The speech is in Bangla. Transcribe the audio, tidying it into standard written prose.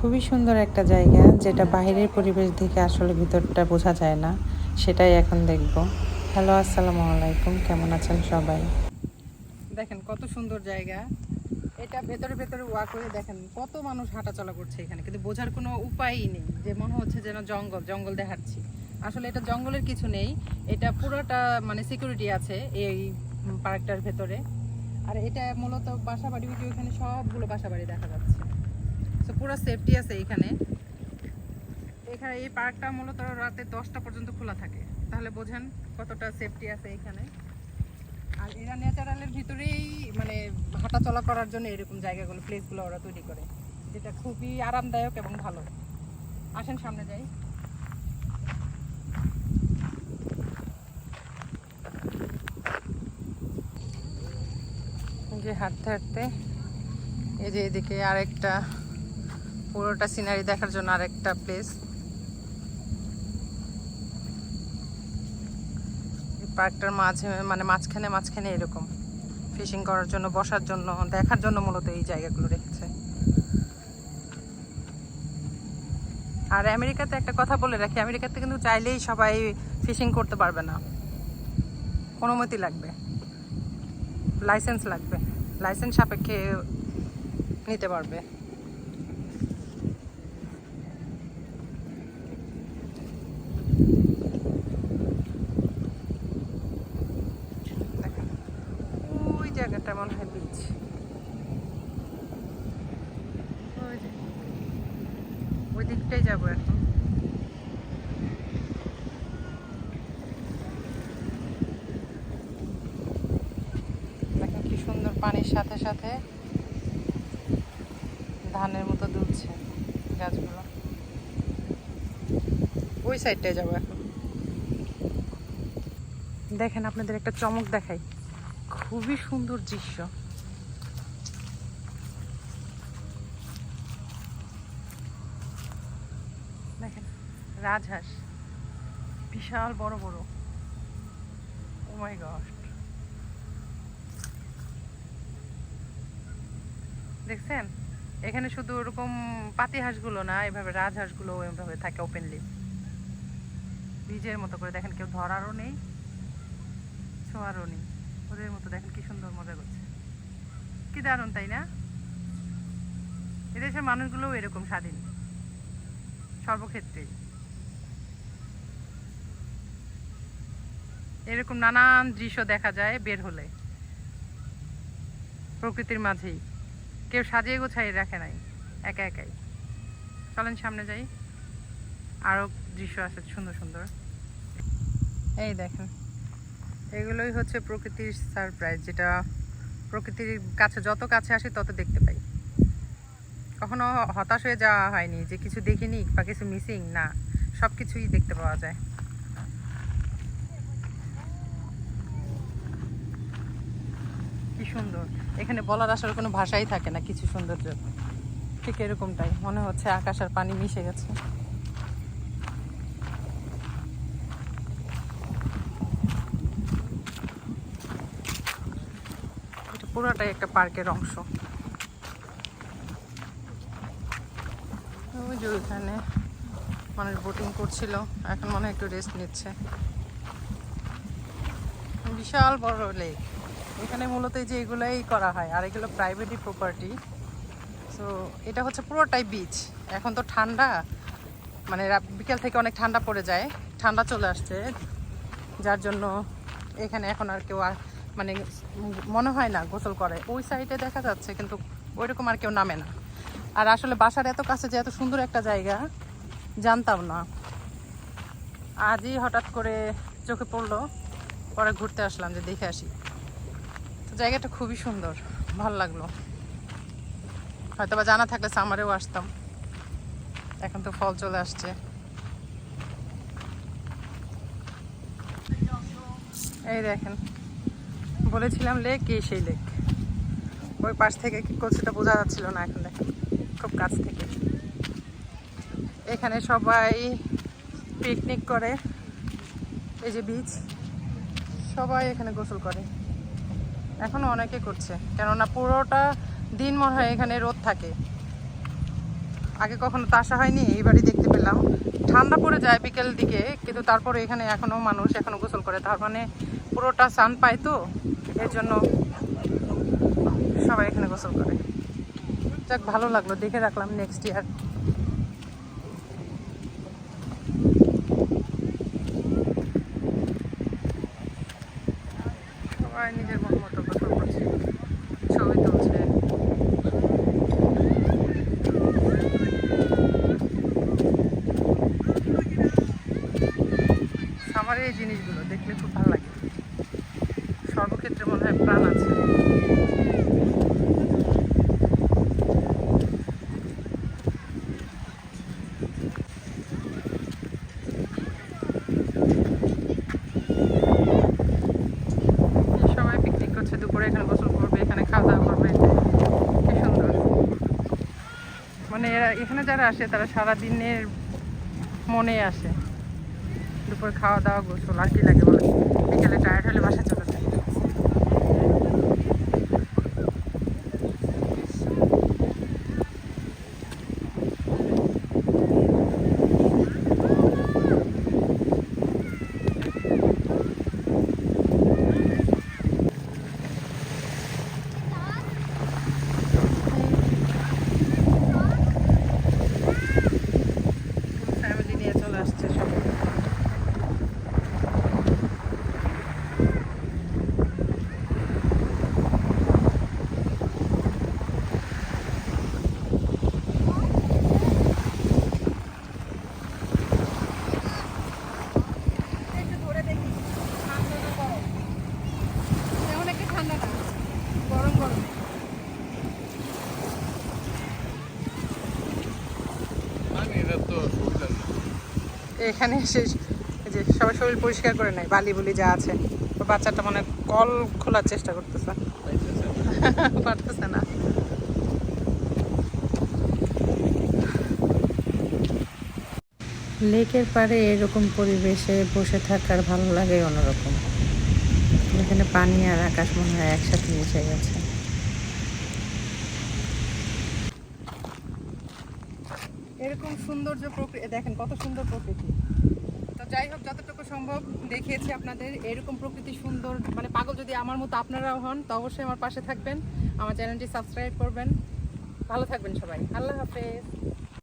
খুবই সুন্দর একটা জায়গা, যেটা বাইরের পরিবেশ দেখে আসলে ভিতরটা বোঝা যায় না, সেটাই এখন দেখব। হ্যালো, আসসালামু আলাইকুম, কেমন আছেন সবাই? দেখেন কত সুন্দর জায়গা। এটা ভেতরে ভেতরে ওয়াক করে দেখেন কত মানুষ হাঁটাচলা করছে এখানে, কিন্তু বোঝার কোনো উপায়ই নেই, যে মনে হচ্ছে যেন জঙ্গল জঙ্গল দেখাচ্ছি। আসলে এটা জঙ্গলের কিছু নেই, এটা পুরোটা মানে সিকিউরিটি আছে এই পার্কটার ভেতরে। আর এটা মূলত বাসাবাড়ি, এখানে সবগুলো বাসাবাড়ি দেখা যাচ্ছে, তো পুরো সেফটি আছে এখানে। এখানে এই পার্কটা মূলত রাতে 10টা পর্যন্ত খোলা থাকে, তাহলে বোঝেন কতটা সেফটি আছে এখানে। আর এরা ন্যাচারালের ভিতরেই মানে হাঁটাচলা করার জন্য এরকম জায়গাগুলো, প্লেসগুলো ওরা তৈরি করে, যেটা খুবই আরামদায়ক এবং ভালো। আসেন সামনে যাই। যে হাঁটতে হাঁটতে এই যে এদিকে আরেকটা, পুরোটা সিনারি দেখার জন্য আরেকটা প্লেস। পার্কটার মাঝে মানে মাঝখানে মাঝখানে এরকম ফিশিং করার জন্য, বসার জন্য, দেখার জন্য মূলত এই জায়গাগুলো রেখেছে। আর আমেরিকাতে একটা কথা বলে রাখি, আমেরিকাতে কিন্তু চাইলেই সবাই ফিশিং করতে পারবে না, অনুমতি লাগবে, লাইসেন্স লাগবে, লাইসেন্স সাপেক্ষে নিতে পারবে। দেখেন ওই জায়গাটা মনে হয় বিচ, ওই দিকটাই যাবো এখন। দেখেন কি সুন্দর, পানির সাথে সাথে ধানের মতো দুলছে গাছগুলো। ওই সাইডটায় যাবো এখন। দেখেন আপনাদের একটা চমক দেখাই, খুবই সুন্দর দৃশ্য। দেখেন রাজহাঁস, বিশাল বড় বড়। ও মাই গড, দেখছেন এখানে শুধু ওরকম পাতি হাঁসগুলো না, এভাবে রাজহাঁসগুলো এভাবে থাকে ওপেনলি বীজের মতো করে। দেখেন কেউ ধরারও নেই, ছোঁয়ারও নেই, ওদের মতো দেখেন কি সুন্দর মজা করছে, কি দারুণ তাই না? এদেশের মানুষগুলোও এরকম স্বাধীন সর্বক্ষেত্রে। এরকম নানান দৃশ্য দেখা যায় বের হলে প্রকৃতির মাঝেই, কেউ সাজিয়ে গোছাই রাখে নাই, একা একাই। চলেন সামনে যাই, আরো দৃশ্য আছে সুন্দর সুন্দর। এই দেখেন এগুলোই হচ্ছে প্রকৃতির সারপ্রাইজ, যেটা প্রকৃতির কাছে যত কাছে আসি তত দেখতে পাই। কখনো হতাশ হয়ে যাওয়া হয়নি যে কিছু দেখিনি বা কিছু মিসিং, না, সব কিছুই দেখতে পাওয়া যায়। কি সুন্দর, এখানে বলার আসলে কোনো ভাষাই থাকে না কিছু সৌন্দর্য। ঠিক এরকমটাই মনে হচ্ছে, আকাশ আর পানি মিশে গেছে। এটা পুরোটাই একটা পার্কের অংশ। ওই যে ওইখানে মানুষ বোটিং করছিল, এখন মনে হয় একটু রেস্ট নিচ্ছে। বিশাল বড় লেক, এখানে মূলত যে এগুলাই করা হয়, আর এগুলো প্রাইভেটই প্রপার্টি। সো এটা হচ্ছে পুরোটাই বিচ। এখন তো ঠান্ডা, মানে বিকেল থেকে অনেক ঠান্ডা পড়ে যায়, ঠান্ডা চলে আসছে, যার জন্য এখানে এখন আর কেউ মানে মনে হয় না গোসল করে। ওই সাইডে দেখা যাচ্ছে, কিন্তু ওইরকম আর কেউ নামে না। আর আসলে বাসার এত কাছে যে এত সুন্দর একটা জায়গা জানতাম না, আজই হঠাৎ করে চোখে পড়লো, পরে ঘুরতে আসলাম যে দেখে আসি। তো জায়গাটা খুবই সুন্দর, ভালো লাগলো। হয়তো বা জানা থাকলে সামারেও আসতাম, এখন তো ফল চলে আসছে। এই দেখেন বলেছিলাম লেক, এই সেই লেক। ওই পাশ থেকে কি করছে এটা বোঝা যাচ্ছিল না, এখন দেখেন খুব কাছ থেকে। এখানে সবাই পিকনিক করে, এই যে বিচ, সবাই এখানে গোসল করে, এখনো অনেকে করছে, কেননা পুরোটা দিন মনে হয় এখানে রোদ থাকে। আগে কখনো তো আসা হয়নি, এইবারই দেখতে পেলাম। ঠান্ডা পড়ে যায় বিকেল দিকে, কিন্তু তারপরে এখানে এখনো মানুষ এখনো গোসল করে, তার মানে পুরোটা সান পায় তো, এর জন্য সবাই এখানে গোসল করে। যাক, ভালো লাগলো, দেখে রাখলাম নেক্সট ইয়ার। সবাই নিজের মন মতো গোসল করছে, ছবি তুলছে। সামারের এই জিনিসগুলো দেখলে খুব ভালো লাগে, সর্বক্ষেত্রে মনে হয় প্রাণ আছে। সবাই পিকনিক করছে, দুপুরে এখানে গোসল করবে, এখানে খাওয়া দাওয়া করবে, কি সুন্দর। মানে এখানে যারা আসে তারা সারাদিনের মনে আসে, দুপুরে খাওয়া দাওয়া গোসল, আর কি লাগে বলে। বিকেলে টায়ার্ড হলে বাসায় চলে যায়। ফ্যামিলি নিয়ে চলে আসছে সবাই। ঠান্ডা না, গরম গরম। এখানে এসে এই যে সবাই শরীর পরিষ্কার করে নেয়, বালি বুলি যা আছে। তো বাচ্চাটা মানে কল খোলার চেষ্টা করতেছে, পারতেছে না। লেকের পাড়ে এরকম পরিবেশে বসে থাকার ভালো লাগে অন্যরকম। এখানে পানি আর আকাশ মনে হয় একসাথে মিশে গেছে। এরকম সৌন্দর্য প্রকৃতি দেখেন, কত সুন্দর প্রকৃতি। তো যাই হোক, যতটুকু সম্ভব দেখিয়েছি আপনাদের। এরকম প্রকৃতি সুন্দর, মানে পাগল যদি আমার মতো আপনারাও হন, তো অবশ্যই আমার পাশে থাকবেন, আমার চ্যানেলটি সাবস্ক্রাইব করবেন। ভালো থাকবেন সবাই, আল্লাহ হাফেজ।